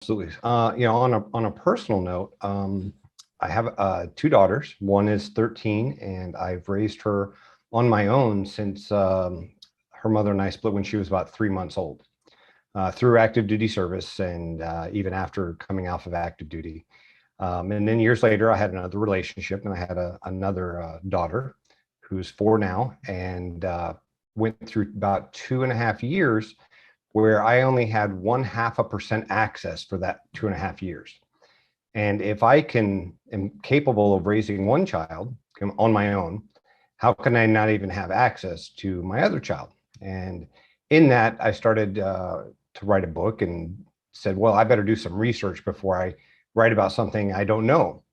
Absolutely. On a personal note, I have two daughters. One is 13, and I've raised her on my own since her mother and I split when she was about 3 months old, through active duty service and even after coming off of active duty. And then years later, I had another relationship, and I had another daughter who's 4 now, and went through about 2.5 years where I only had 0.5% access for that 2.5 years. And if I am capable of raising one child on my own, how can I not even have access to my other child? And in that, I started to write a book and said, well, I better do some research before I write about something I don't know.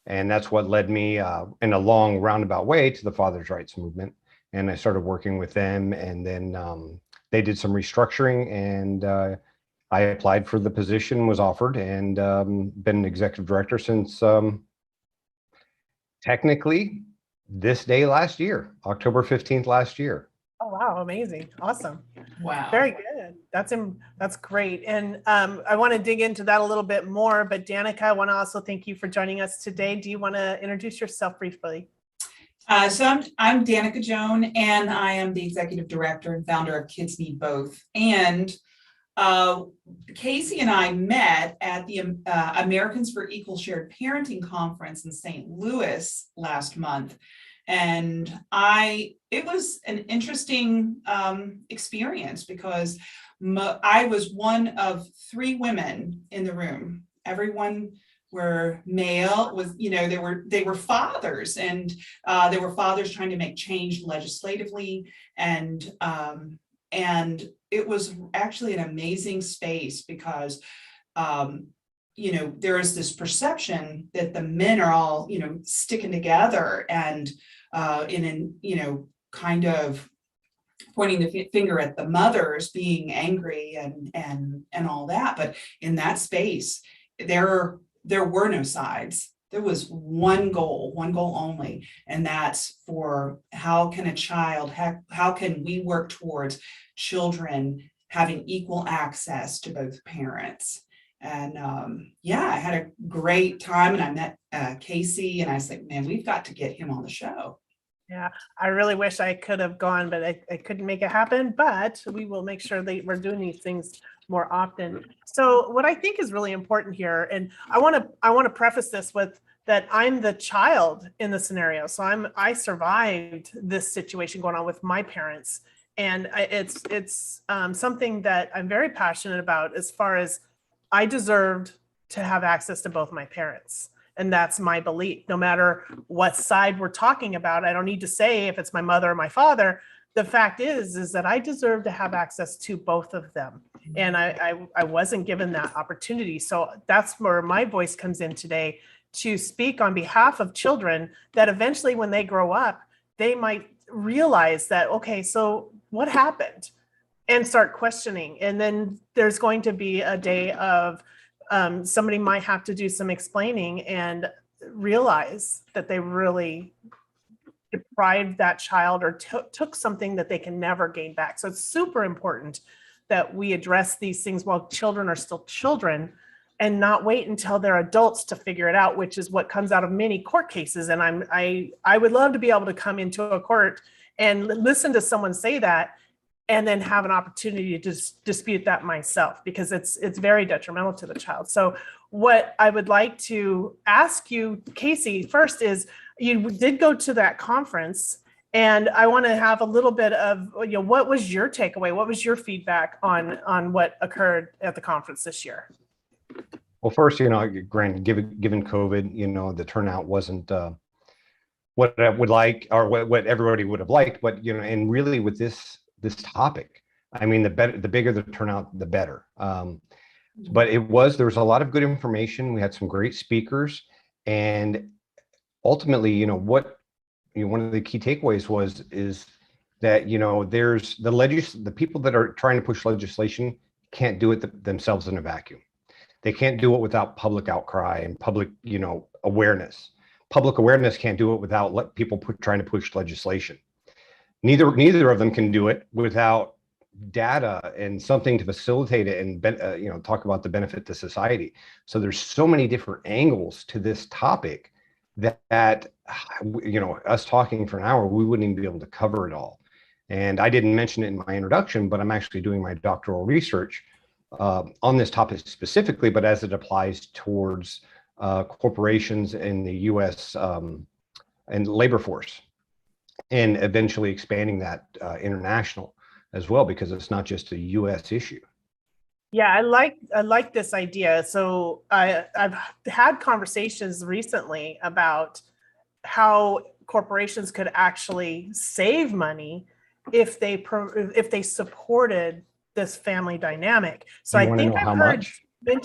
And that's what led me in a long roundabout way to the Father's Rights movement. And I started working with them, and then they did some restructuring, and I applied for the position, was offered, and been an executive director since technically this day last year, October 15th last year. Oh, wow. Amazing. Awesome. Wow. Very good. That's great. And I want to dig into that a little bit more, but Danica, I want to also thank you for joining us today. Do you want to introduce yourself briefly? So I'm Danica Jones, and I am the executive director and founder of Kids Need Both. And Casey and I met at the Americans for Equal Shared Parenting Conference in St. Louis last month. And it was an interesting experience because I was one of 3 women in the room. Everyone were male, they were fathers, and they were fathers trying to make change legislatively, and it was actually an amazing space because there is this perception that the men are all sticking together and kind of pointing the finger at the mothers being angry and all that. But in that space, there were no sides. There was one goal only, and that's for how can we work towards children having equal access to both parents. And I had a great time, and I met Casey, and I said, man, we've got to get him on the show. Yeah, I really wish I could have gone, but I couldn't make it happen. But we will make sure that we're doing these things more often. So what I think is really important here, and I want to preface this with that I'm the child in the scenario. So I survived this situation going on with my parents, and it's something that I'm very passionate about as far as I deserved to have access to both my parents. And that's my belief. No matter what side we're talking about, I don't need to say if it's my mother or my father. The fact is that I deserve to have access to both of them. And I wasn't given that opportunity. So that's where my voice comes in today, to speak on behalf of children that eventually when they grow up, they might realize that, okay, so what happened? And start questioning. And then there's going to be a day of somebody might have to do some explaining and realize that they really deprived that child or took something that they can never gain back. So it's super important that we address these things while children are still children, and not wait until they're adults to figure it out, which is what comes out of many court cases. And I would love to be able to come into a court and listen to someone say that, and then have an opportunity to dispute that myself, because it's very detrimental to the child. So what I would like to ask you, Casey, first is, you did go to that conference, and I want to have a little bit of, what was your takeaway? What was your feedback on what occurred at the conference this year? Well, first, granted, given COVID, the turnout wasn't what I would like, or what everybody would have liked, but and really with this topic, I mean, the bigger the turnout, the better. But there was a lot of good information. We had some great speakers, and ultimately, one of the key takeaways is that there's the people that are trying to push legislation can't do it themselves in a vacuum. They can't do it without public outcry and public awareness. Public awareness can't do it without people trying to push legislation. Neither of them can do it without data and something to facilitate it and talk about the benefit to society. So there's so many different angles to this topic that us talking for an hour, we wouldn't even be able to cover it all. And I didn't mention it in my introduction, but I'm actually doing my doctoral research on this topic specifically, but as it applies towards corporations in the U.S. And labor force, and eventually expanding that international as well, because it's not just a U.S. issue. Yeah, I like this idea. So I've had conversations recently about how corporations could actually save money if they supported this family dynamic. So I think I heard you talk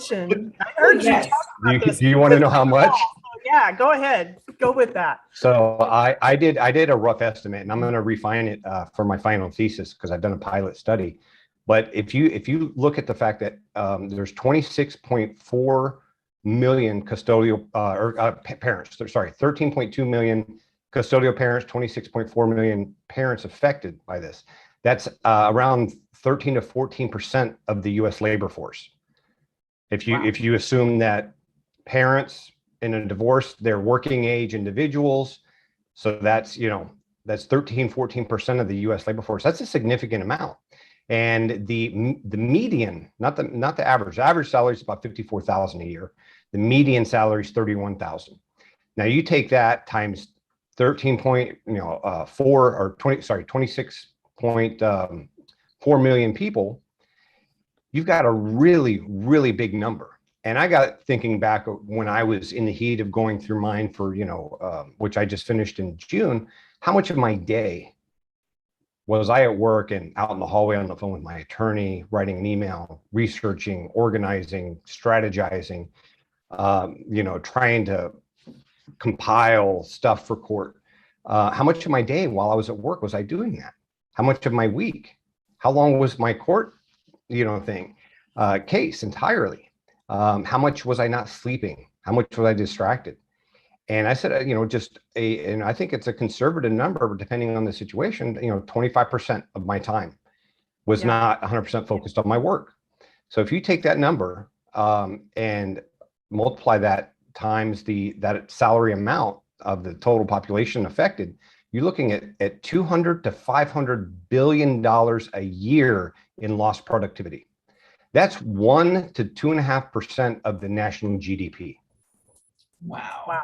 about this. Do you want to know how much? Yeah, go ahead. Go with that. So I did a rough estimate, and I'm going to refine it for my final thesis because I've done a pilot study. But if you look at the fact that there's 26.4 million custodial parents, sorry, 13.2 million custodial parents, 26.4 million parents affected by this. That's around 13 to 14% of the U.S. labor force. If you assume that parents in a divorce, they're working age individuals, so that's 13-14% of the U.S. labor force. That's a significant amount. And the median, not the average. The average salary is about $54,000 a year. The median salary is $31,000. Now you take that times 26.4 million people. You've got a really, really big number. And I got thinking back when I was in the heat of going through mine for, which I just finished in June, how much of my day was I at work and out in the hallway on the phone with my attorney, writing an email, researching, organizing, strategizing, trying to compile stuff for court. How much of my day while I was at work was I doing that? How much of my week? How long was my court, case entirely? How much was I not sleeping? How much was I distracted? And I said, and I think it's a conservative number, depending on the situation, 25% of my time was not 100% focused on my work. So if you take that number and multiply that times that salary amount of the total population affected, you're looking at $200 to $500 billion a year in lost productivity. That's 1 to 2.5% of the national GDP. Wow.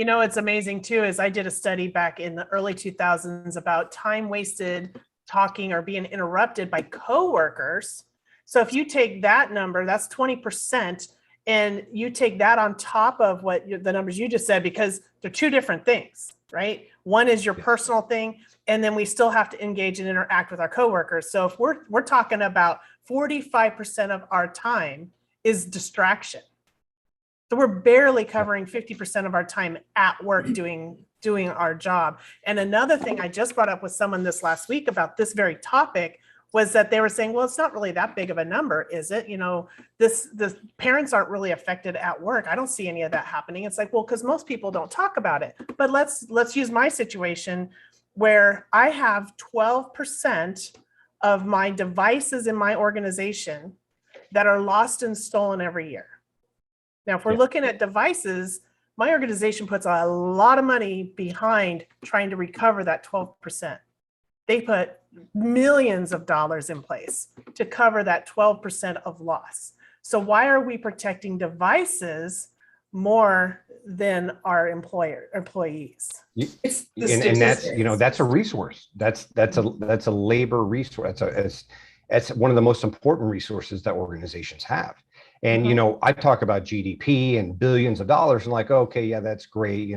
It's amazing too, is I did a study back in the early 2000s about time wasted talking or being interrupted by coworkers. So if you take that number, that's 20%, and you take that on top of the numbers you just said, because they're two different things, right? One is your personal thing, and then we still have to engage and interact with our coworkers. So if we're talking about 45% of our time is distraction. So we're barely covering 50% of our time at work doing our job. And another thing I just brought up with someone this last week about this very topic was that they were saying, well, it's not really that big of a number, is it? The parents aren't really affected at work. I don't see any of that happening. It's like, well, because most people don't talk about it. But let's use my situation where I have 12% of my devices in my organization that are lost and stolen every year. Now, if we're looking at devices, my organization puts a lot of money behind trying to recover that 12%. They put millions of dollars in place to cover that 12% of loss. So why are we protecting devices more than our employees? And that's a resource. That's a labor resource. That's one of the most important resources that organizations have. And, I talk about GDP and billions of dollars and like, okay, yeah, that's great.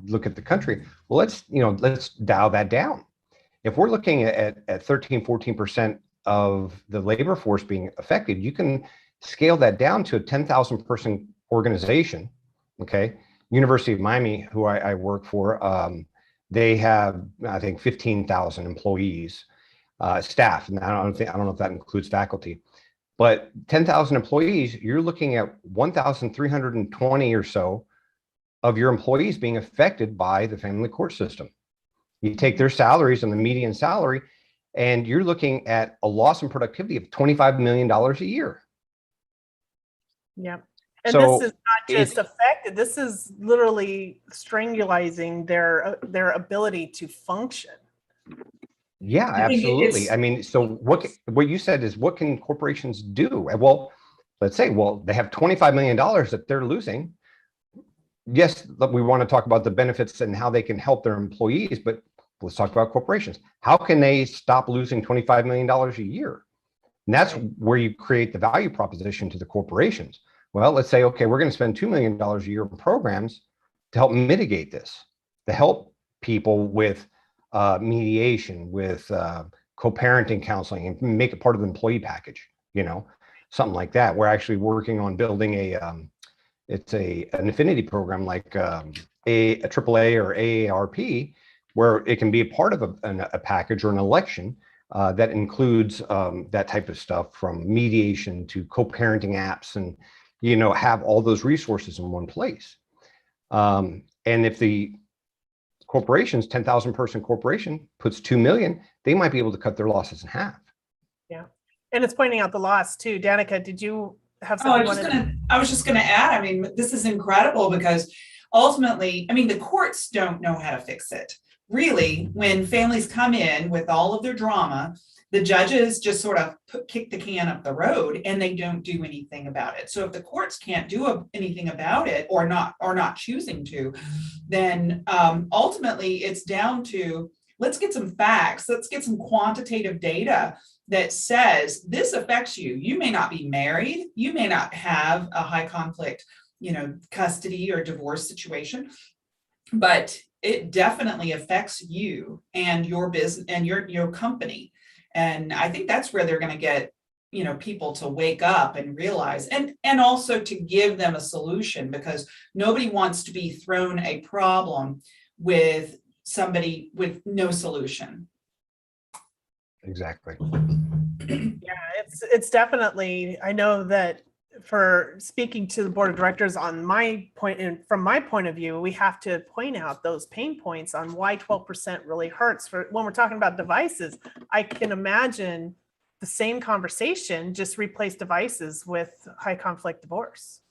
Look at the country. Well, let's dial that down. If we're looking at 13-14% of the labor force being affected, you can scale that down to a 10,000 person organization. Okay. University of Miami, who I work for, they have, I think, 15,000 employees, staff. And I don't know if that includes faculty. But 10,000 employees, you're looking at 1,320 or so of your employees being affected by the family court system. You take their salaries and the median salary, and you're looking at a loss in productivity of $25 million a year. Yeah. And So this is not just affected, this is literally strangulizing their ability to function. yeah, I think absolutely. I mean, so what you said is, what can corporations do? Well, let's say, well, they have $25 million that they're losing. Yes, we want to talk about the benefits and how they can help their employees, but let's talk about corporations. How can they stop losing $25 million a year? And that's where you create the value proposition to the corporations. Well, let's say, okay, we're going to spend $2 million a year in programs to help mitigate this, to help people with mediation, with co-parenting counseling, and make it part of the employee package, something like that. We're actually working on building it's an affinity program like a AAA or AARP, where it can be a part of a package or an election that includes that type of stuff, from mediation to co-parenting apps, and have all those resources in one place. And if the corporation's 10,000 person corporation puts 2 million, they might be able to cut their losses in half. Yeah. And it's pointing out the loss too. Danica, did you have Oh, something? I was just gonna add, I mean, this is incredible, because ultimately, I mean, the courts don't know how to fix it. Really, when families come in with all of their drama, the judges just sort of kick the can up the road, and they don't do anything about it. So if the courts can't do anything about it, or not choosing to, then ultimately it's down to, let's get some facts, let's get some quantitative data that says this affects you. You may not be married, you may not have a high conflict, custody or divorce situation, but it definitely affects you and your business and your company. And I think that's where they're going to get, people to wake up and realize, and also to give them a solution, because nobody wants to be thrown a problem with somebody with no solution. Exactly. Yeah, it's definitely, I know that for speaking to the board of directors on my point, and from my point of view, we have to point out those pain points on why 12% really hurts. For when we're talking about devices, I can imagine the same conversation, just replace devices with high conflict divorce.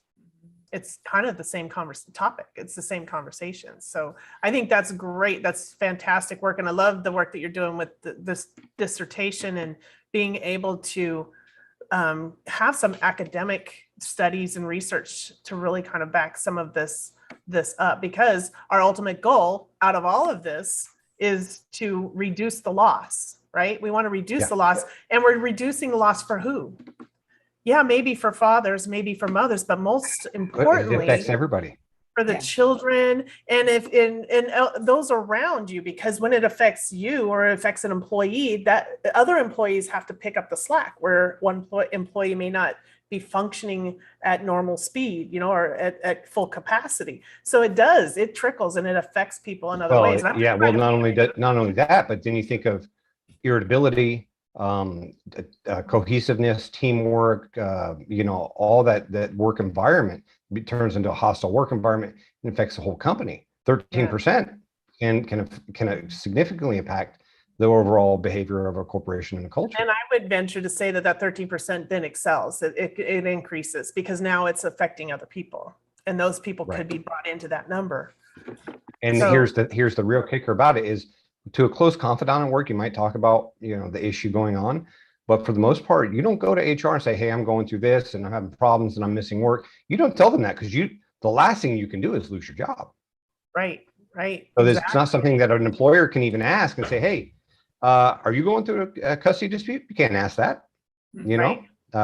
It's kind of the same topic. It's the same conversation. So I think that's great. That's fantastic work. And I love the work that you're doing with this dissertation, and being able to have some academic studies and research to really kind of back some of this up, because our ultimate goal out of all of this is to reduce the loss, right? We want to reduce the loss, and we're reducing the loss for who? Yeah, maybe for fathers, maybe for mothers, but most importantly, it affects everybody. For the children, and if those around you, because when it affects you or it affects an employee, that other employees have to pick up the slack, where one employee may not be functioning at normal speed, or at full capacity. So it trickles, and it affects people in other ways. Well, not only that, but then you think of irritability, cohesiveness, teamwork, all that work environment turns into a hostile work environment and affects the whole company. 13% can significantly impact the overall behavior of a corporation and a culture. And I would venture to say that 13% then excels. It increases, because now it's affecting other people, and those people could be brought into that number. And here's the real kicker about it is, to a close confidant at work, you might talk about, the issue going on, but for the most part, you don't go to HR and say, hey, I'm going through this and I'm having problems and I'm missing work. You don't tell them that, because the last thing you can do is lose your job. Right. So it's not something that an employer can even ask and say, hey, are you going through a custody dispute? You can't ask that,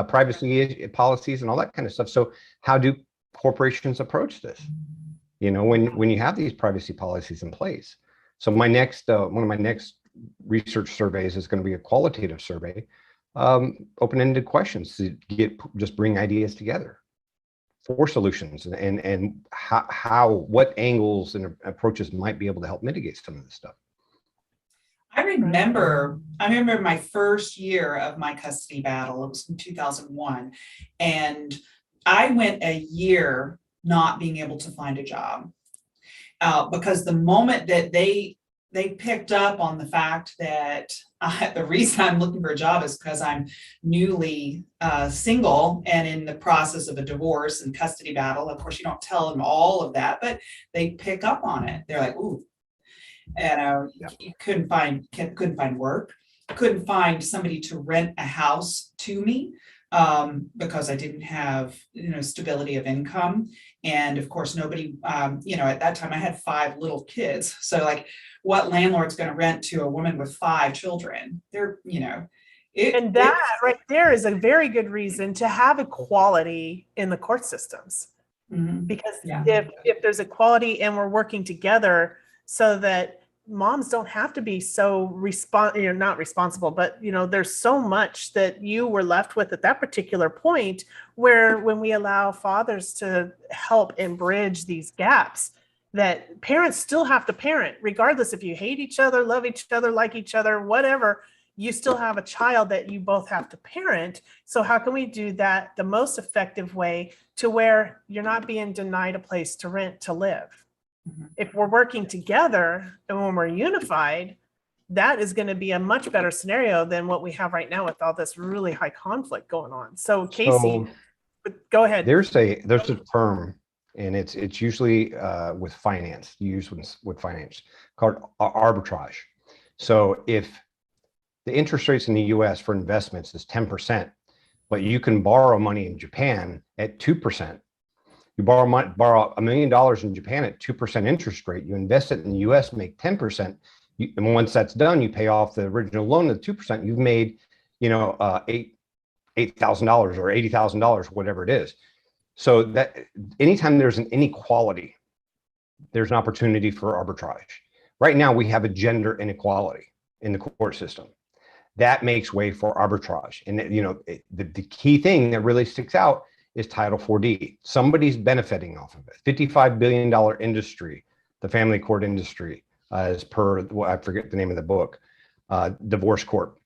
privacy policies and all that kind of stuff. So how do corporations approach this? When you have these privacy policies in place. So one of my next research surveys is going to be a qualitative survey, open-ended questions to just bring ideas together for solutions, and what angles and approaches might be able to help mitigate some of this stuff. I remember my first year of my custody battle. It was in 2001, and I went a year not being able to find a job, because the moment that they they picked up on the fact that the reason I'm looking for a job is because I'm newly single and in the process of a divorce and custody battle. Of course, you don't tell them all of that, but they pick up on it. They're like, "Ooh," and you couldn't find work, couldn't find somebody to rent a house to me because I didn't have stability of income, and of course nobody at that time I had 5 little kids, so like, what landlord's going to rent to a woman with 5 children? And that right there is a very good reason to have equality in the court systems. Because if there's equality and we're working together so that moms don't have to be so not responsible, but there's so much that you were left with at that particular point, where when we allow fathers to help and bridge these gaps, that parents still have to parent, regardless if you hate each other, love each other, like each other, whatever, you still have a child that you both have to parent. So how can we do that the most effective way to where you're not being denied a place to rent to live? If we're working together and when we're unified, that is going to be a much better scenario than what we have right now with all this really high conflict going on. So Casey, go ahead. There's a term, and it's usually with finance, used with finance, called arbitrage. So if the interest rates in the US for investments is 10%, but you can borrow money in Japan at 2%. You borrow $1 million in Japan at 2% interest rate. You invest it in the US, make 10%. And once that's done, you pay off the original loan at 2%. You've made, $8,000 or $80,000, whatever it is. So that anytime there's an inequality, there's an opportunity for arbitrage. Right now, we have a gender inequality in the court system. That makes way for arbitrage. And the key thing that really sticks out is Title 4D. Somebody's benefiting off of it. $55 billion industry, the family court industry, as per, I forget the name of the book, divorce court.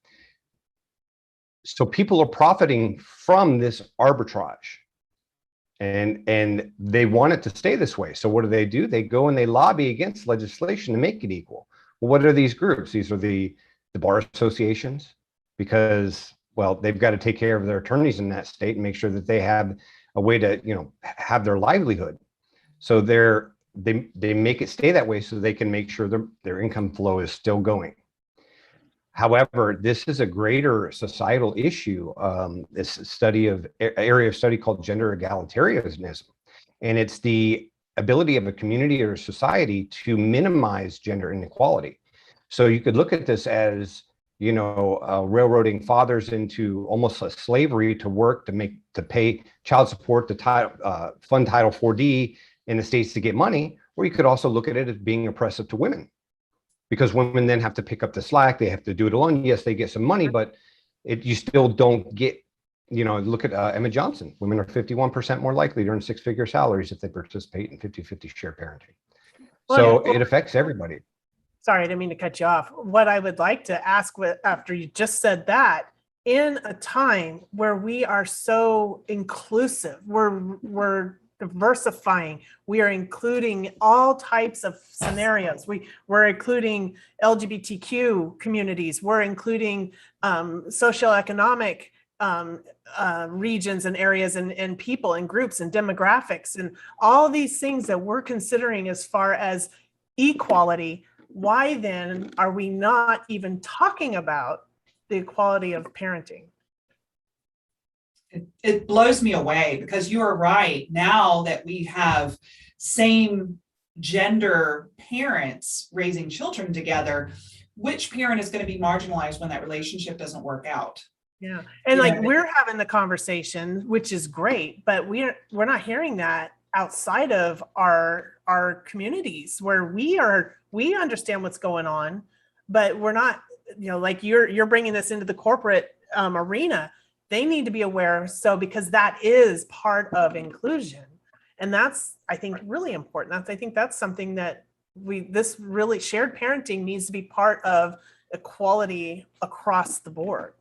So people are profiting from this arbitrage, and they want it to stay this way. So what do? They go and they lobby against legislation to make it equal. Well, what are these groups? These are the bar associations, because, well, they've got to take care of their attorneys in that state and make sure that they have a way to, have their livelihood. So they make it stay that way so they can make sure their income flow is still going. However, this is a greater societal issue. This area of study called gender egalitarianism, and it's the ability of a community or a society to minimize gender inequality. So you could look at this as, railroading fathers into almost a slavery to work to pay child support, to fund Title 4D in the states to get money, or you could also look at it as being oppressive to women, because women then have to pick up the slack. They have to do it alone. Yes, they get some money, but you still don't get, look at Emma Johnson. Women are 51% more likely to earn 6-figure salaries if they participate in 50-50 shared parenting. So it affects everybody. Sorry, I didn't mean to cut you off. What I would like to ask after you just said that, in a time where we are so inclusive, we're diversifying, we are including all types of scenarios. We're including LGBTQ communities, we're including socioeconomic regions and areas and people and groups and demographics and all these things that we're considering as far as equality. Why then are we not even talking about the equality of parenting? It blows me away, because you are right. Now that we have same gender parents raising children together, which parent is going to be marginalized when that relationship doesn't work out? Yeah. And we're having the conversation, which is great, but we're not hearing that outside of our communities, where we understand what's going on, but we're not, like you're bringing this into the corporate arena. They need to be aware. So, because that is part of inclusion, and that's, I think, really important. I think that's something that this really shared parenting needs to be part of equality across the board.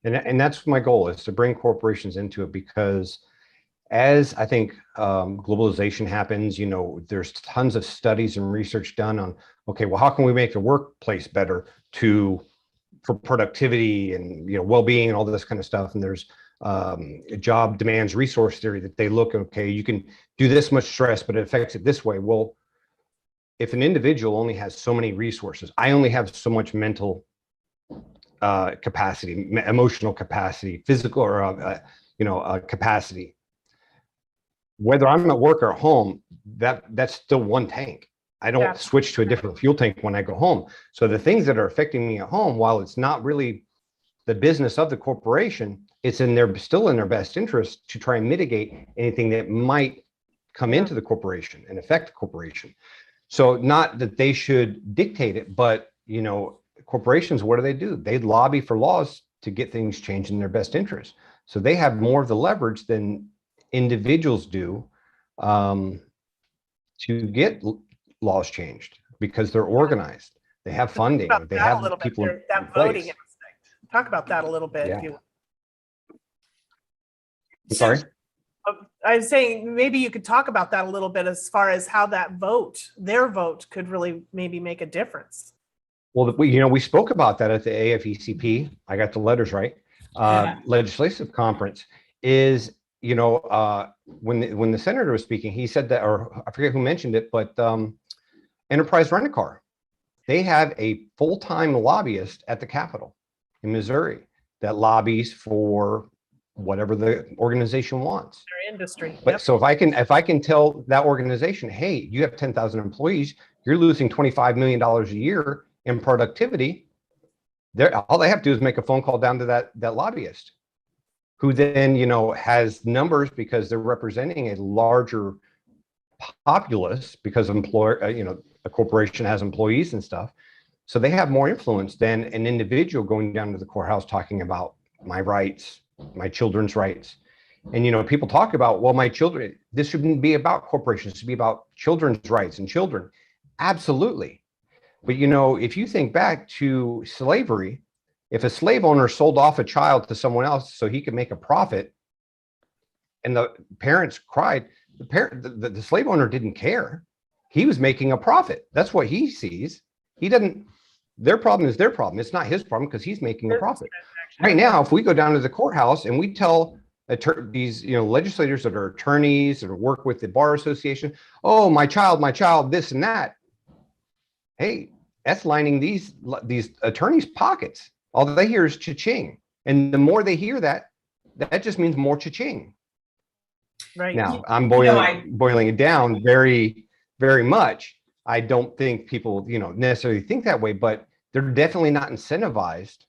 And that's my goal, is to bring corporations into it, because as I think globalization happens, there's tons of studies and research done on, okay, well, how can we make the workplace better for productivity and well-being and all this kind of stuff. And there's job demands resource theory that they look, okay, you can do this much stress, but it affects it this way. Well, if an individual only has so many resources, I only have so much mental capacity, emotional capacity, physical or capacity. Whether I'm at work or at home, that's still one tank. I don't switch to a different fuel tank when I go home. So the things that are affecting me at home, while it's not really the business of the corporation, it's still in their best interest to try and mitigate anything that might come into the corporation and affect the corporation. So not that they should dictate it, but corporations, what do? They lobby for laws to get things changed in their best interest. So they have more of the leverage than individuals do to get laws changed because they're organized. They have funding. They have people in voting aspect. Talk about that a little bit. Yeah. If you... I'm sorry? I was saying maybe you could talk about that a little bit as far as how their vote could really maybe make a difference. Well, we spoke about that at the AFECP. I got the letters right. Legislative conference is, when the senator was speaking, he said that, or I forget who mentioned it, but Enterprise Rent-A-Car, they have a full-time lobbyist at the Capitol in Missouri that lobbies for whatever the organization wants. Their industry. But so if I can tell that organization, hey, you have 10,000 employees, you're losing $25 million a year in productivity, all they have to do is make a phone call down to that lobbyist, who then has numbers because they're representing a larger populace because a corporation has employees and stuff. So they have more influence than an individual going down to the courthouse talking about my rights, my children's rights. And people talk about, well, my children, this shouldn't be about corporations, it should be about children's rights and children. Absolutely. But if you think back to slavery, if a slave owner sold off a child to someone else so he could make a profit, and the parents cried, the slave owner didn't care. He was making a profit. That's what he sees. He doesn't. Their problem is their problem. It's not his problem because he's making a profit. Right now, if we go down to the courthouse and we tell these legislators that are attorneys or work with the bar association, oh, my child, this and that. Hey, that's lining these attorneys' pockets. All they hear is cha-ching. And the more they hear that just means more cha-ching. Right. Now, I'm boiling it down very, very much. I don't think people, necessarily think that way, but they're definitely not incentivized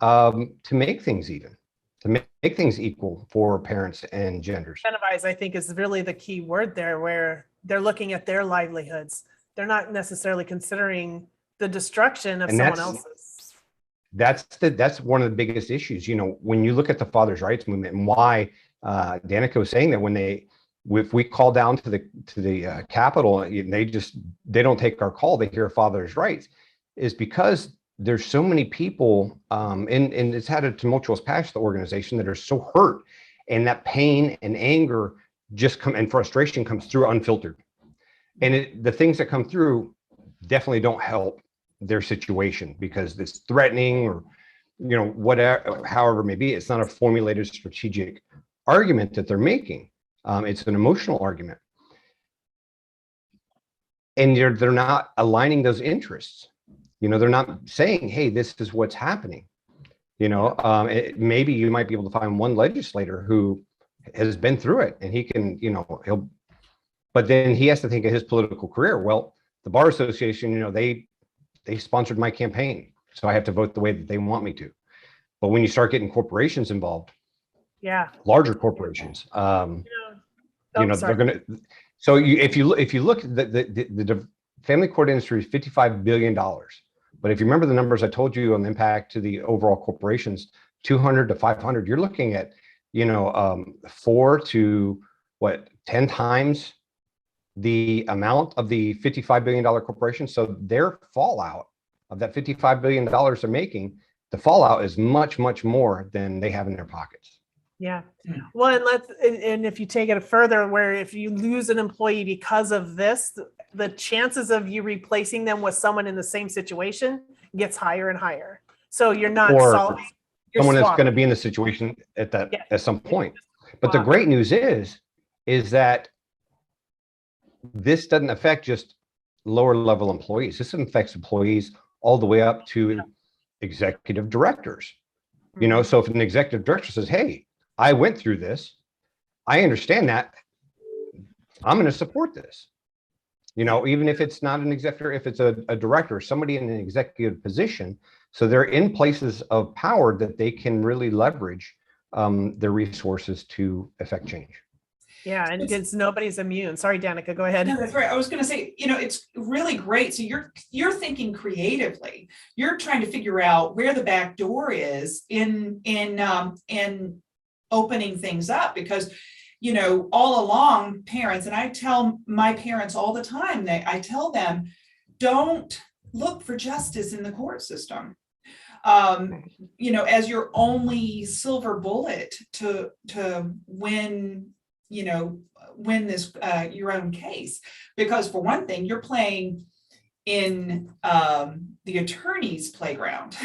to make things even, to make things equal for parents and genders. Incentivize, I think, is really the key word there, where they're looking at their livelihoods. They're not necessarily considering the destruction of someone else's. That's one of the biggest issues. When you look at the fathers' rights movement and why Danica was saying that if we call down to the Capitol, they don't take our call. They hear fathers' rights, is because there's so many people, and it's had a tumultuous past, the organization, that are so hurt, and that pain and anger and frustration comes through unfiltered. And the things that come through definitely don't help their situation because it's threatening or, whatever, however it may be. It's not a formulated strategic argument that they're making. It's an emotional argument. And they're not aligning those interests. They're not saying, hey, this is what's happening. Maybe you might be able to find one legislator who has been through it and he can, but then he has to think of his political career. Well, the Bar Association, they sponsored my campaign, so I have to vote the way that they want me to. But when you start getting corporations involved, larger corporations, they're going to. So if you look at the family court industry is $55 billion, but if you remember the numbers I told you on the impact to the overall corporations, 200 to 500, you're looking at 4 to 10 times the amount of the $55 billion corporation. So their fallout of that $55 billion they're making, the fallout is much, much more than they have in their pockets. Yeah. Mm. Well, and if you take it further, where if you lose an employee because of this, the chances of you replacing them with someone in the same situation gets higher and higher. So you're not Or solving, you're someone that's swapping. going to be in the situation Yeah. at some point. But the Swap. great news is that this doesn't affect just lower level employees. This affects employees all the way up to executive directors. You know, Mhm. so if an executive director says, hey, I went through this, I understand that, I'm going to support this. You know, even if it's not an executive, if it's a director, somebody in an executive position, so they're in places of power that they can really leverage their resources to affect change. Yeah, and it's nobody's immune. Sorry, Danica, go ahead. No, that's right. I was going to say, it's really great. So you're thinking creatively. You're trying to figure out where the back door is in opening things up, because all along, parents, and I tell my parents all the time, that I tell them, don't look for justice in the court system. As your only silver bullet to win, win this your own case, because for one thing, you're playing in the attorney's playground.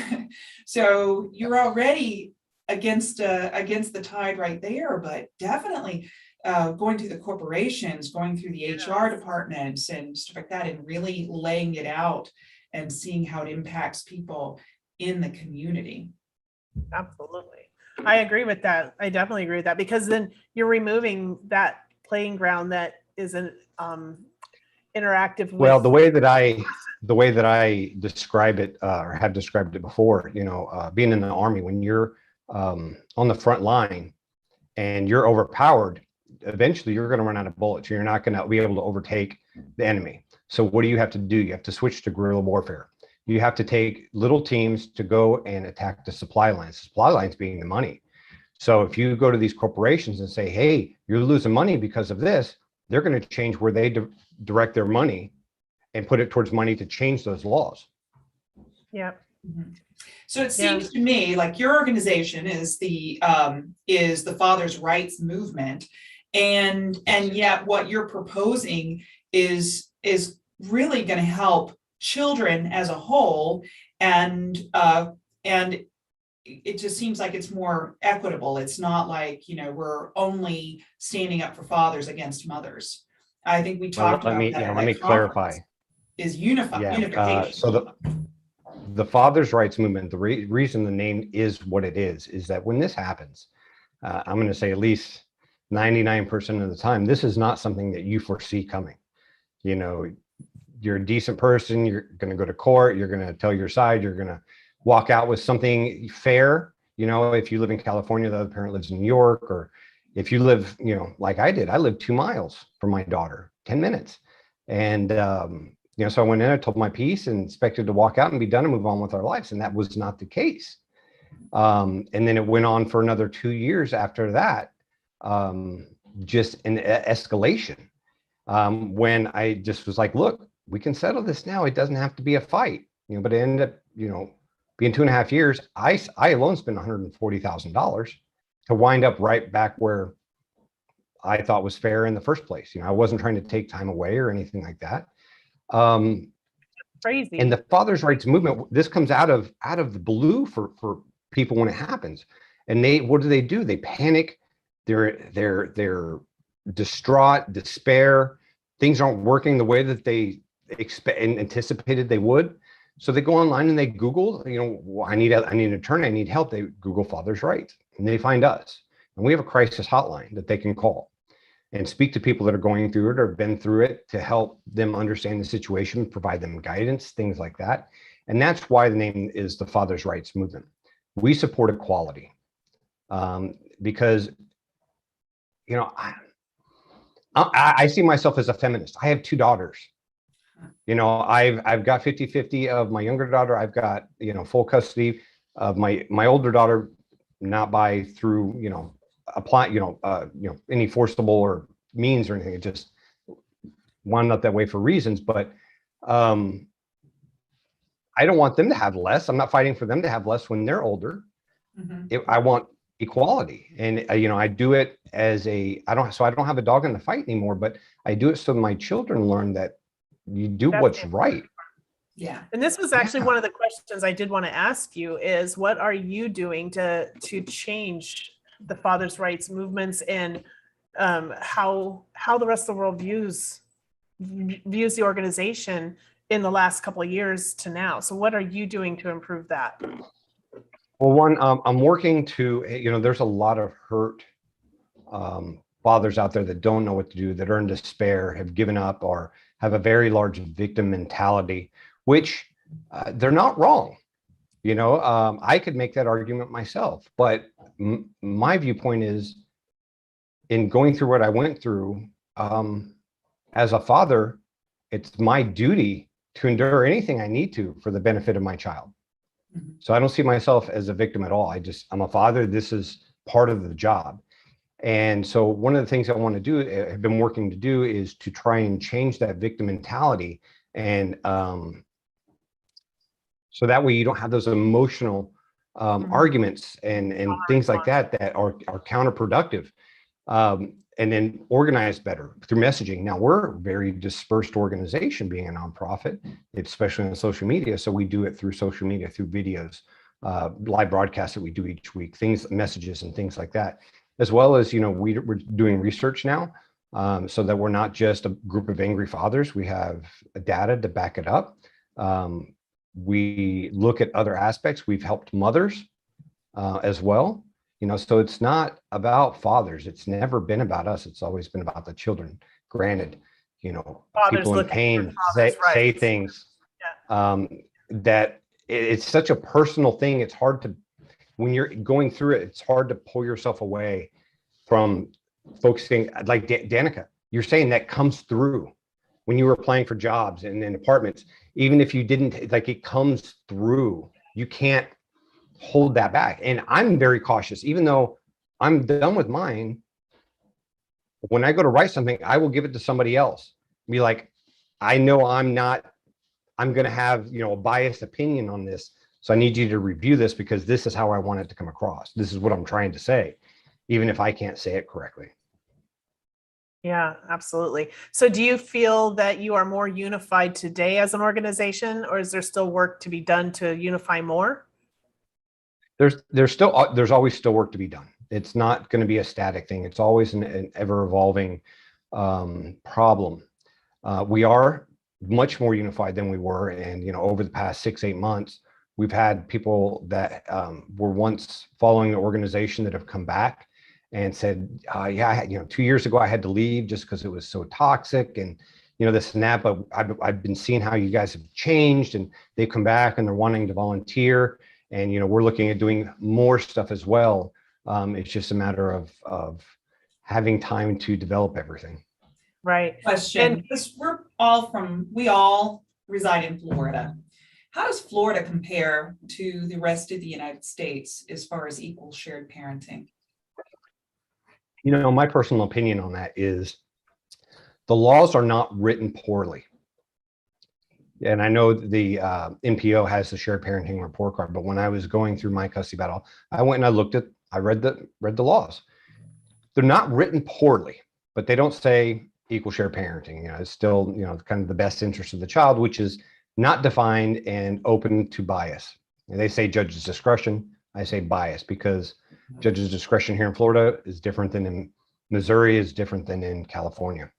So you're already against the tide right there, but definitely going through the corporations, going through the HR departments and stuff like that, and really laying it out and seeing how it impacts people in the community. Absolutely. I agree with that. I definitely agree with that, because then you're removing that playing ground that isn't interactive with. Well, the way that I describe it, or have described it before, being in the Army, when you're on the front line and you're overpowered, eventually you're going to run out of bullets. You're not going to be able to overtake the enemy. So what do you have to do? You have to switch to guerrilla warfare. You have to take little teams to go and attack the supply lines being the money. So if you go to these corporations and say, hey, you're losing money because of this, they're going to change where they direct their money and put it towards money to change those laws. Yeah. Mm-hmm. So it seems to me like your organization is the Father's Rights movement, and yet what you're proposing is really going to help children as a whole, and it just seems like it's more equitable. It's not like we're only standing up for fathers against mothers. I think we talked about that. Let me clarify. Is unification. So the Father's Rights movement, the reason the name is what it is that when this happens, I'm going to say at least 99% of the time, this is not something that you foresee coming. You're a decent person, you're going to go to court, you're going to tell your side, you're going to walk out with something fair. If you live in California, the other parent lives in New York, or if you live, like I did, I lived 2 miles from my daughter, 10 minutes. And, so I went in, I told my piece and expected to walk out and be done and move on with our lives. And that was not the case. And then it went on for another 2 years after that, just an escalation. When I just was like, look, we can settle this now. It doesn't have to be a fight, but it ended up, being 2.5 years. I alone spent $140,000 to wind up right back where I thought was fair in the first place. I wasn't trying to take time away or anything like that. Crazy. And the Father's Rights movement, this comes out of the blue for people when it happens. And what do? They panic. They're distraught, despair. Things aren't working the way that they anticipated they would. So they go online and they Google, I need an attorney, I need help. They Google Father's Rights and they find us. And we have a crisis hotline that they can call and speak to people that are going through it or have been through it to help them understand the situation, provide them guidance, things like that. And that's why the name is the Father's Rights movement. We support equality because, I see myself as a feminist. I have 2 daughters. I've got 50-50 of my younger daughter. I've got, full custody of my older daughter, not by through, apply, any forcible or means or anything. It just wound up that way for reasons, but I don't want them to have less. I'm not fighting for them to have less when they're older. Mm-hmm. I want equality. And, I do it as I don't have a dog in the fight anymore, but I do it so my children learn that you do what's right. Yeah. And this was actually Yeah. one of the questions I did want to ask you is what are you doing to change the father's rights movements and how the rest of the world views the organization in the last couple of years to now? So what are you doing to improve that? Well, one, I'm working to, there's a lot of hurt fathers out there that don't know what to do, that are in despair, have given up, or have a very large victim mentality, which they're not wrong. I could make that argument myself, but my viewpoint is, in going through what I went through, as a father, it's my duty to endure anything I need to for the benefit of my child. So I don't see myself as a victim at all. I'm a father. This is part of the job. And so one of the things I want to do, have been working to do, is to try and change that victim mentality. And so that way you don't have those emotional arguments and things like that are counterproductive. And then organize better through messaging. Now, we're a very dispersed organization, being a nonprofit, especially on social media. So we do it through social media, through videos, live broadcasts that we do each week, messages and things like that. As well as, we're doing research now, so that we're not just a group of angry fathers. We have data to back it up. We look at other aspects. We've helped mothers as well. So it's not about fathers. It's never been about us. It's always been about the children. Granted, Fathers people in looking pain for fathers' say rights. things that it's such a personal thing. It's hard to, when you're going through it, it's hard to pull yourself away from focusing. Like Danica, you're saying that comes through when you were applying for jobs and in apartments. Even if you didn't, it comes through. You can't hold that back. And I'm very cautious, even though I'm done with mine. When I go to write something, I will give it to somebody else. Be like, I know I'm going to have, a biased opinion on this. So I need you to review this, because this is how I want it to come across. This is what I'm trying to say, even if I can't say it correctly. Yeah, absolutely. So do you feel that you are more unified today as an organization, or is there still work to be done to unify more? There's always still work to be done. It's not going to be a static thing. It's always an ever evolving problem. We are much more unified than we were. And, over the past 6-8 months, we've had people that were once following the organization that have come back and said, yeah, 2 years ago, I had to leave just because it was so toxic and, this and that, but I've been seeing how you guys have changed, and they've come back and they're wanting to volunteer. And, we're looking at doing more stuff as well. It's just a matter of having time to develop everything. Right. Question, because we all reside in Florida. How does Florida compare to the rest of the United States as far as equal shared parenting? My personal opinion on that is the laws are not written poorly. And I know the NPO has the shared parenting report card, but when I was going through my custody battle, I went and I read the laws. They're not written poorly, but they don't say equal shared parenting. It's still, kind of the best interest of the child, which is not defined and open to bias. And they say judge's discretion. I say bias, because judge's discretion here in Florida is different than in Missouri, is different than in California.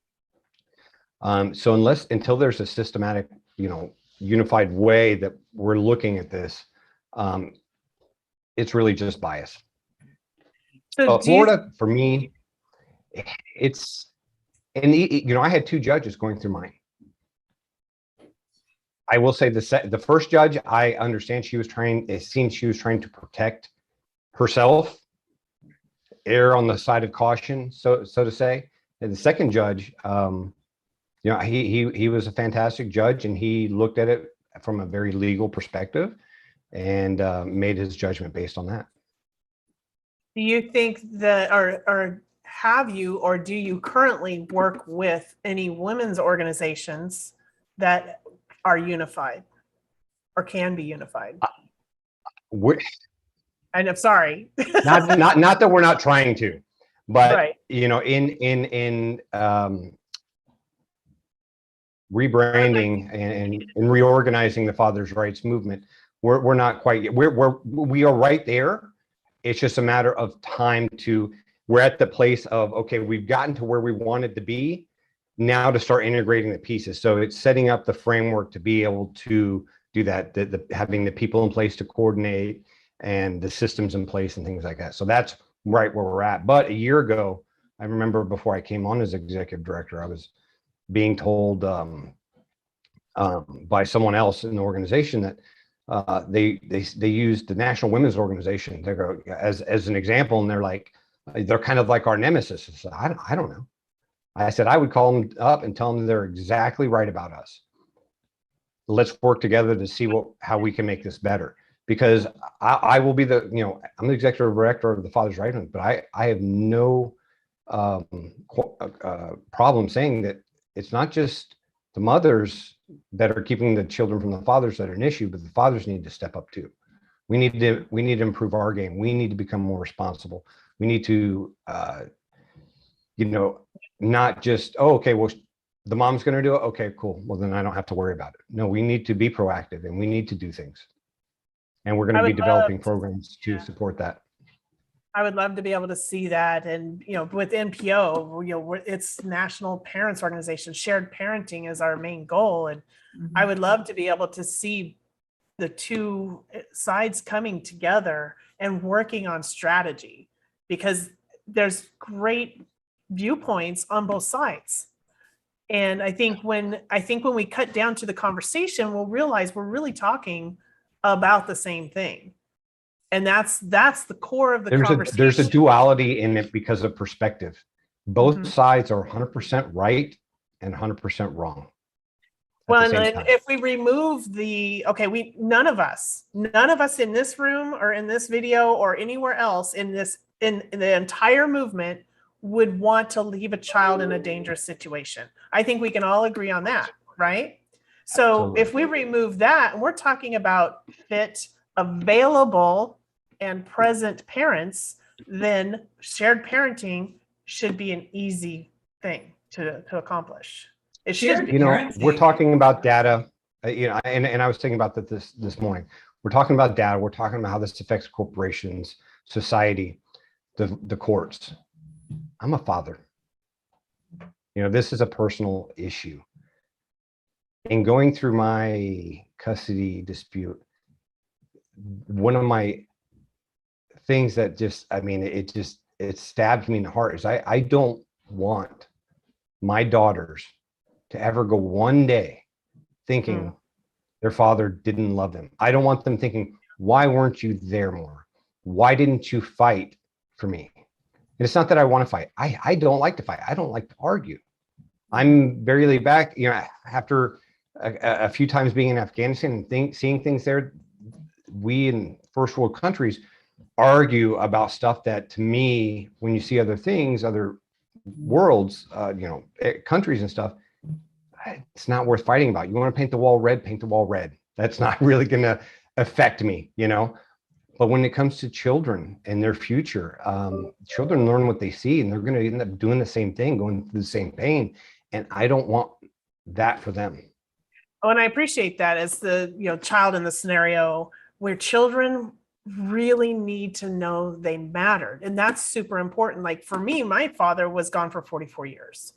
So until there's a systematic, unified way that we're looking at this, it's really just bias. So Florida, for me, it's, and I had 2 judges going through mine. I will say the first judge, I understand it seems she was trying to protect herself, err on the side of caution, so to say. And the second judge, he was a fantastic judge, and he looked at it from a very legal perspective and made his judgment based on that. Do you think that, or have you, or do you currently work with any women's organizations that are unified or can be unified? And I'm sorry. Not that we're not trying to, but Right. you know, in rebranding and reorganizing the father's rights movement, we're not quite yet. We are right there. It's just a matter of time to, we're at the place of, okay, we've gotten to where we wanted to be now to start integrating the pieces. So it's setting up the framework to be able to do that, having the people in place to coordinate and the systems in place and things like that. So that's right where we're at. But a year ago, I remember before I came on as executive director, I was being told by someone else in the organization that they used the National Women's Organization they go, as an example, and they're kind of like our nemesis. So I don't know. I said I would call them up and tell them they're exactly right about us. Let's work together to see how we can make this better. Because I will be I'm the executive director of the Father's Right Movement, but I have no problem saying that it's not just the mothers that are keeping the children from the fathers that are an issue, but the fathers need to step up too. We need to improve our game. We need to become more responsible. We need to, not just, oh, okay, well, the mom's going to do it. Okay, cool. Well, then I don't have to worry about it. No, we need to be proactive and we need to do things. And we're going to be developing programs to support that. I would love to be able to see that. And, with NPO, it's National Parents Organization, shared parenting is our main goal. And I would love to be able to see the two sides coming together and working on strategy, because there's great viewpoints on both sides. And I think when we cut down to the conversation, we'll realize we're really talking about the same thing. And that's the core of the conversation. There's a duality in it because of perspective. Both sides are 100% right and 100% wrong. Well, and if we remove none of us in this room or in this video or anywhere else in the entire movement would want to leave a child in a dangerous situation. I think we can all agree on that, right? So absolutely. If we remove that, and we're talking about fit, available, and present parents, then shared parenting should be an easy thing to accomplish. It should be. We're talking about data, and I was thinking about that this morning. We're talking about data. We're talking about how this affects corporations, society, the courts. I'm a father. This is a personal issue. In going through my custody dispute, one of my things that it stabbed me in the heart is I don't want my daughters to ever go one day thinking their father didn't love them. I don't want them thinking, why weren't you there more? Why didn't you fight for me? And it's not that I want to fight. I don't like to fight. I don't like to argue. I'm very laid back. After a few times being in Afghanistan and seeing things there, we in first world countries argue about stuff that, to me, when you see other things, other worlds, countries and stuff, it's not worth fighting about. You want to paint the wall red, paint the wall red. That's not really going to affect me, But when it comes to children and their future, children learn what they see, and they're going to end up doing the same thing, going through the same pain. And I don't want that for them. Oh, and I appreciate that as the child in the scenario where children really need to know they mattered. And that's super important. Like for me, my father was gone for 44 years.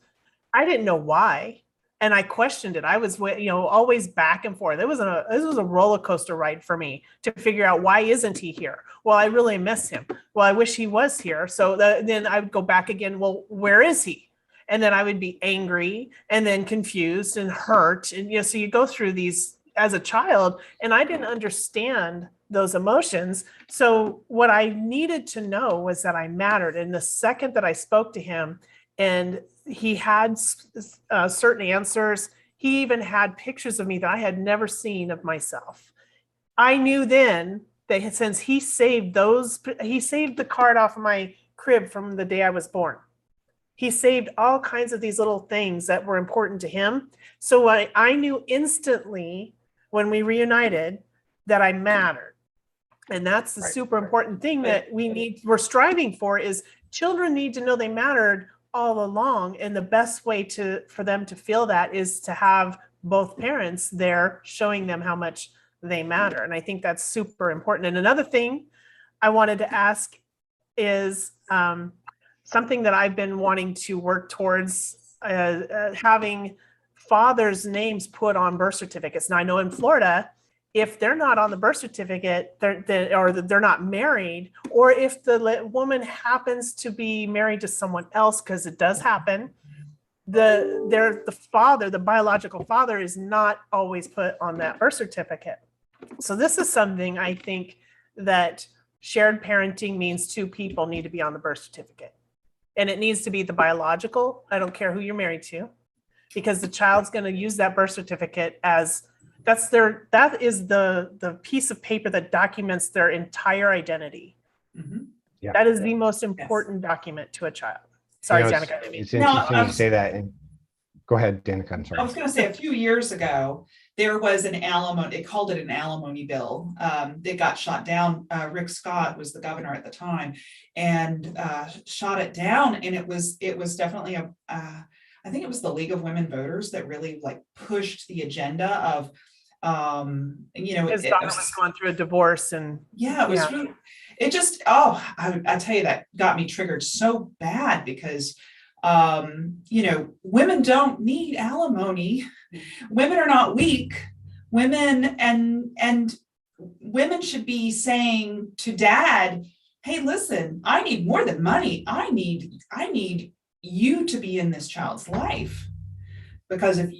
I didn't know why. And I questioned it. I was, always back and forth. This was a roller coaster ride for me to figure out, why isn't he here? Well, I really miss him. Well, I wish he was here. So then I would go back again. Well, where is he? And then I would be angry and then confused and hurt. And, so you go through these as a child, and I didn't understand those emotions. So what I needed to know was that I mattered. And the second that I spoke to him, and he had certain answers, he even had pictures of me that I had never seen of myself. I knew then that since he saved the card off of my crib from the day I was born. He saved all kinds of these little things that were important to him. So I knew instantly when we reunited that I mattered. And that's the Right. super important thing that we're striving for is children need to know they mattered all along. And the best way for them to feel that is to have both parents there showing them how much they matter. And I think that's super important. And another thing I wanted to ask is something that I've been wanting to work towards having fathers' names put on birth certificates. Now I know in Florida, if they're not on the birth certificate, they're not married, or if the woman happens to be married to someone else, because it does happen, the biological father is not always put on that birth certificate. So this is something I think that shared parenting means two people need to be on the birth certificate. And it needs to be the biological. I don't care who you're married to, because the child's going to use that birth certificate as that is the piece of paper that documents their entire identity. Yeah. That is the most important document to a child. Sorry, Danica. It's interesting you say that. And go ahead, Danica. I'm sorry. I was going to say a few years ago, there was an alimony, they called it an alimony bill. That got shot down. Rick Scott was the governor at the time and shot it down. And it was definitely I think it was the League of Women Voters that really like pushed the agenda of, his daughter was going through a divorce and it was really, it just, I tell you, that got me triggered so bad because, women don't need alimony. Women are not weak. Women and women should be saying to dad, hey, listen, I need more than money. I need you to be in this child's life. Because if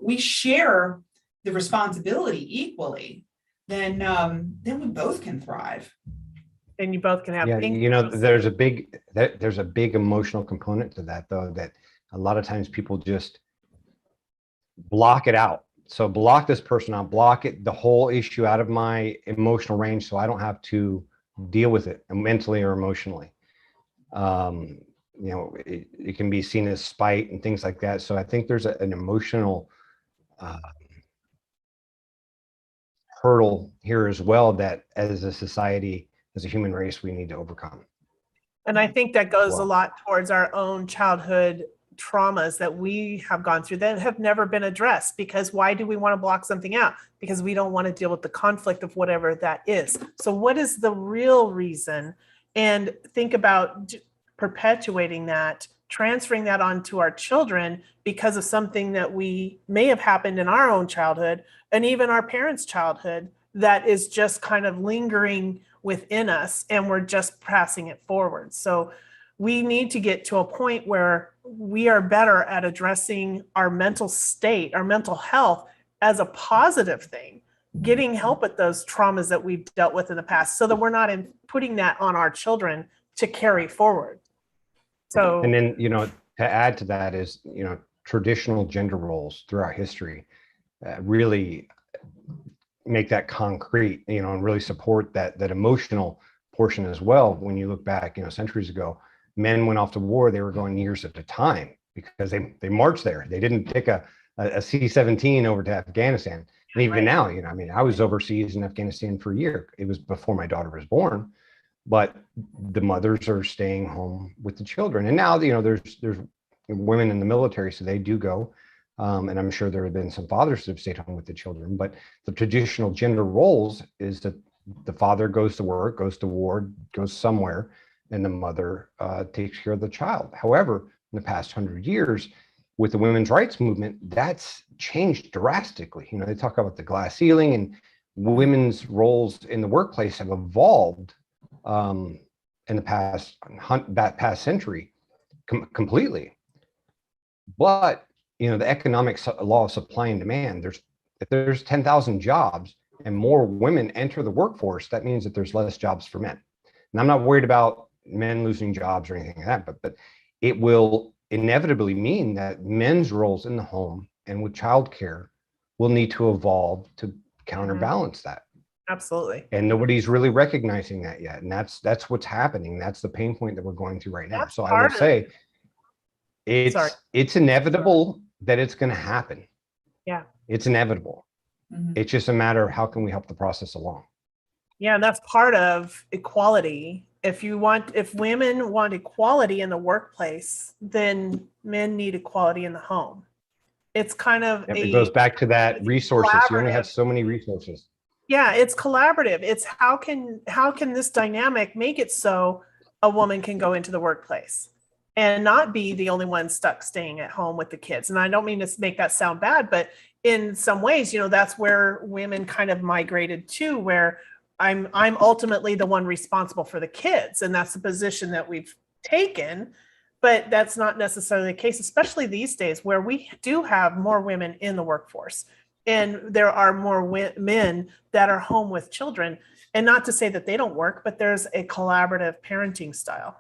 we share the responsibility equally, then we both can thrive. And you both can have there's a big emotional component to that, though, that a lot of times people just block it out. So block this person out, block the whole issue out of my emotional range so I don't have to deal with it mentally or emotionally. It can be seen as spite and things like that. So I think there's an emotional hurdle here as well that as a society, as a human race, we need to overcome. And I think that goes a lot towards our own childhood traumas that we have gone through that have never been addressed. Because why do we want to block something out? Because we don't want to deal with the conflict of whatever that is. So what is the real reason? And think about perpetuating that, transferring that onto our children because of something that we may have happened in our own childhood and even our parents' childhood that is just kind of lingering within us and we're just passing it forward. So we need to get to a point where we are better at addressing our mental state, our mental health as a positive thing, getting help with those traumas that we've dealt with in the past so that we're not putting that on our children to carry forward. So, and then, to add to that is, traditional gender roles throughout history really make that concrete, and really support that emotional portion as well. When you look back, centuries ago, men went off to war, they were going years at a time because they marched there. They didn't take a C-17 over to Afghanistan. And even now, I was overseas in Afghanistan for a year. It was before my daughter was born, but the mothers are staying home with the children. And now, there's women in the military, so they do go. And I'm sure there have been some fathers that have stayed home with the children, but the traditional gender roles is that the father goes to work, goes to war, goes somewhere, and the mother takes care of the child. However, in the past 100 years, with the women's rights movement, that's changed drastically. They talk about the glass ceiling, and women's roles in the workplace have evolved in the past century completely. But the economic law of supply and demand, if there's 10,000 jobs and more women enter the workforce, that means that there's less jobs for men. And I'm not worried about men losing jobs or anything like that, but it will inevitably mean that men's roles in the home and with childcare will need to evolve to counterbalance that. Absolutely. And nobody's really recognizing that yet. And that's what's happening. That's the pain point that we're going through right now. So I would say it's inevitable that it's going to happen. Yeah. It's inevitable. Mm-hmm. It's just a matter of how can we help the process along. Yeah, that's part of equality. If women want equality in the workplace, then men need equality in the home. It's kind of It goes back to that it's resources. You only have collaborative. so many resources. Yeah, it's collaborative. It's how can this dynamic make it so a woman can go into the workplace and not be the only one stuck staying at home with the kids. And I don't mean to make that sound bad, but in some ways, that's where women kind of migrated to, where I'm ultimately the one responsible for the kids, and that's the position that we've taken. But that's not necessarily the case, especially these days where we do have more women in the workforce and there are more men that are home with children. And not to say that they don't work, but there's a collaborative parenting style.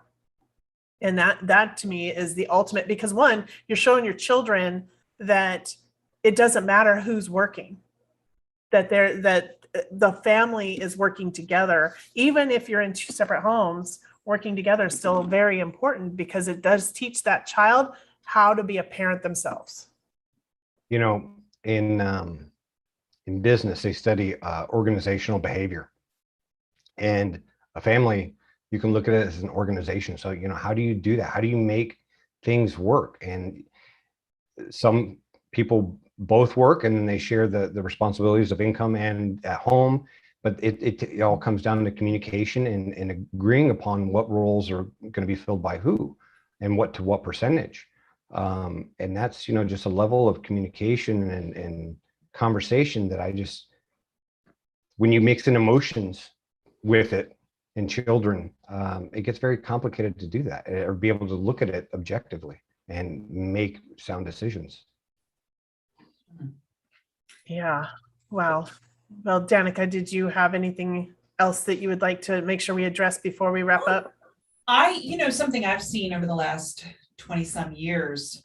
And that to me is the ultimate, because one, you're showing your children that it doesn't matter who's working, that the family is working together. Even if you're in two separate homes, working together is still very important, because it does teach that child how to be a parent themselves. In business, they study organizational behavior, and a family, you can look at it as an organization. So, how do you do that? How do you make things work? And some people both work, and then they share the responsibilities of income and at home. But it all comes down to communication and agreeing upon what roles are going to be filled by who and what percentage. And that's, just a level of communication and conversation that when you mix in emotions with it in children, it gets very complicated to do that, or be able to look at it objectively and make sound decisions. Yeah. Wow. Well, Danica, did you have anything else that you would like to make sure we address before we wrap up? Something I've seen over the last 20 some years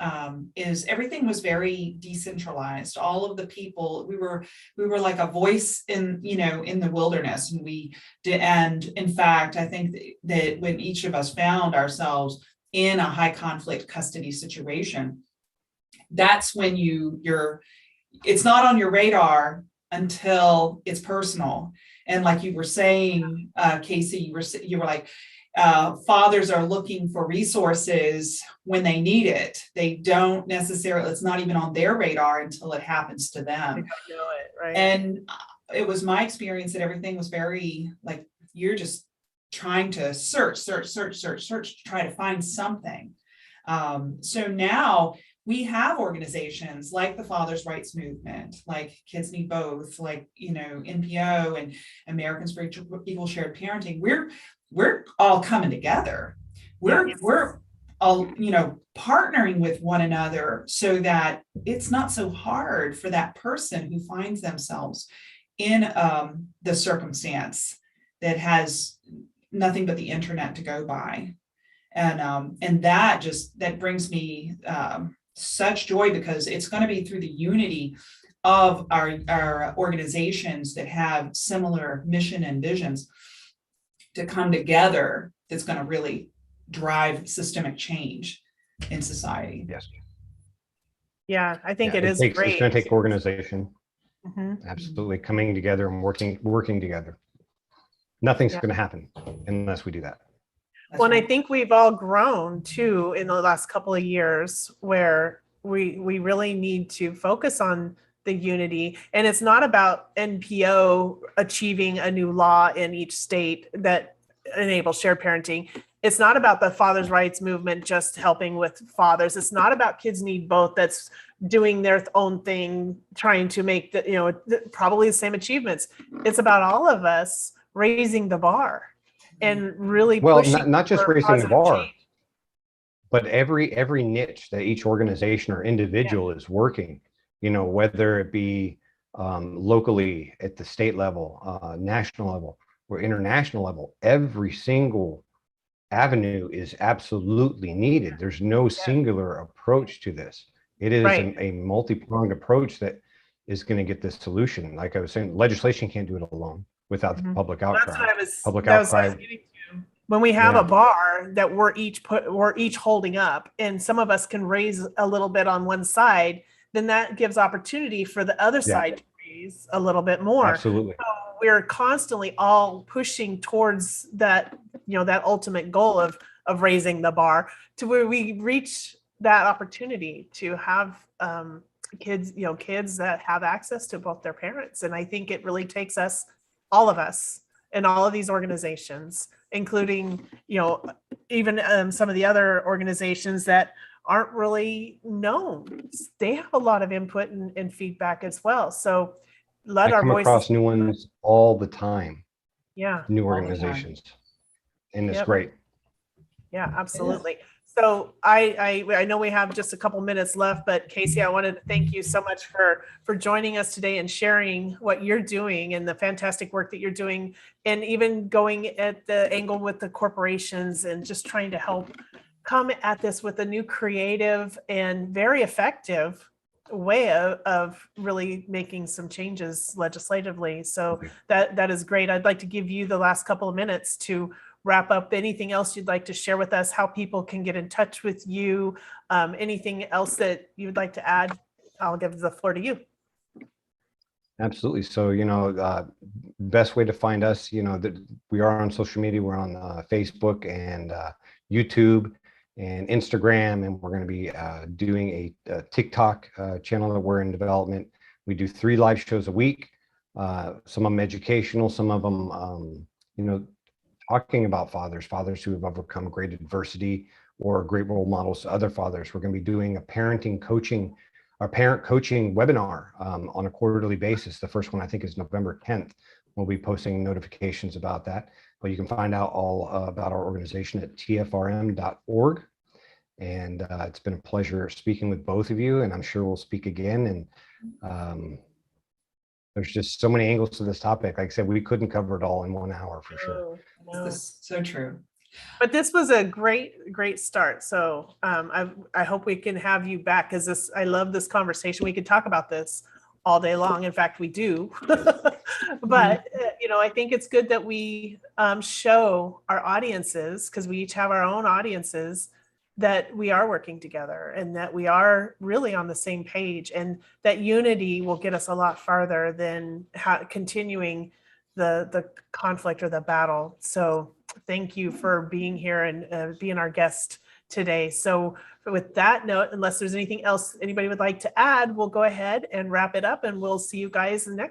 is everything was very decentralized. All of the people, we were like a voice in the wilderness, and in fact, I think that when each of us found ourselves in a high conflict custody situation, that's when it's not on your radar until it's personal. And like you were saying, Casey, you were like, fathers are looking for resources when they need it. They don't necessarily, it's not even on their radar until it happens to them. I know it, right? And it was my experience that everything was very like, you're just trying to search, to try to find something. So now we have organizations like the Fathers' Rights Movement, like Kids Need Both, like, NPO and Americans for Equal Shared Parenting. We're all coming together. We're all, partnering with one another so that it's not so hard for that person who finds themselves in the circumstance that has nothing but the internet to go by. And that brings me such joy, because it's going to be through the unity of our organizations that have similar mission and visions to come together that's going to really drive systemic change in society. Yes. Yeah, I think it is It's great. going to take organization. Mm-hmm. Absolutely, coming together and working together. Nothing's going to happen unless we do that. That's Well, and right. I think we've all grown too in the last couple of years, where we really need to focus on the unity. And it's not about NPO achieving a new law in each state that enables shared parenting. It's not about the Fathers' Rights Movement just helping with fathers. It's not about Kids Need Both that's doing their own thing, trying to make probably the same achievements. It's about all of us raising the bar and really pushing not just for raising the positive bar, change. but every niche that each organization or individual is working, whether it be locally at the state level, national level, or international level, every single avenue is absolutely needed. There's no singular approach to this. It is a multi-pronged approach that is going to get this solution. Like I was saying, legislation can't do it alone without the public outcry. That's what I was getting to. When we have a bar that we're each holding up, and some of us can raise a little bit on one side, then that gives opportunity for the other side to raise a little bit more. Absolutely. So we're constantly all pushing towards that, that ultimate goal of raising the bar to where we reach that opportunity to have kids, kids that have access to both their parents. And I think it really takes us, all of us, in all of these organizations, including, even some of the other organizations that aren't really known. They have a lot of input and feedback as well. So let I our come voices. across new ones all the time, Yeah. new All the time. organizations, and it's Yep. great. Yeah, absolutely. So I know we have just a couple minutes left, but Casey, I wanted to thank you so much for joining us today and sharing what you're doing and the fantastic work that you're doing, and even going at the angle with the corporations and just trying to help come at this with a new creative and very effective way of really making some changes legislatively. So that is great. I'd like to give you the last couple of minutes to wrap up. Anything else you'd like to share with us, how people can get in touch with you, anything else that you'd like to add? I'll give the floor to you. Absolutely. So, best way to find us, that we are on social media. We're on Facebook and YouTube and Instagram, and we're going to be doing a TikTok channel that we're in development. We do 3 live shows a week, some of them educational, some of them, talking about fathers who have overcome great adversity or great role models to other fathers. We're going to be doing a parent coaching webinar on a quarterly basis. The first one, I think, is November 10th. We'll be posting notifications about that, but you can find out all about our organization at tfrm.org. And it's been a pleasure speaking with both of you, and I'm sure we'll speak again. And there's just so many angles to this topic. Like I said, we couldn't cover it all in 1 hour for sure. No. This is so true. But this was a great start. So I hope we can have you back, because I love this conversation. We could talk about this all day long. In fact, we do. But I think it's good that we show our audiences, because we each have our own audiences, that we are working together and that we are really on the same page, and that unity will get us a lot farther than continuing the conflict or the battle. So thank you for being here and being our guest today. So with that note, unless there's anything else anybody would like to add, we'll go ahead and wrap it up, and we'll see you guys next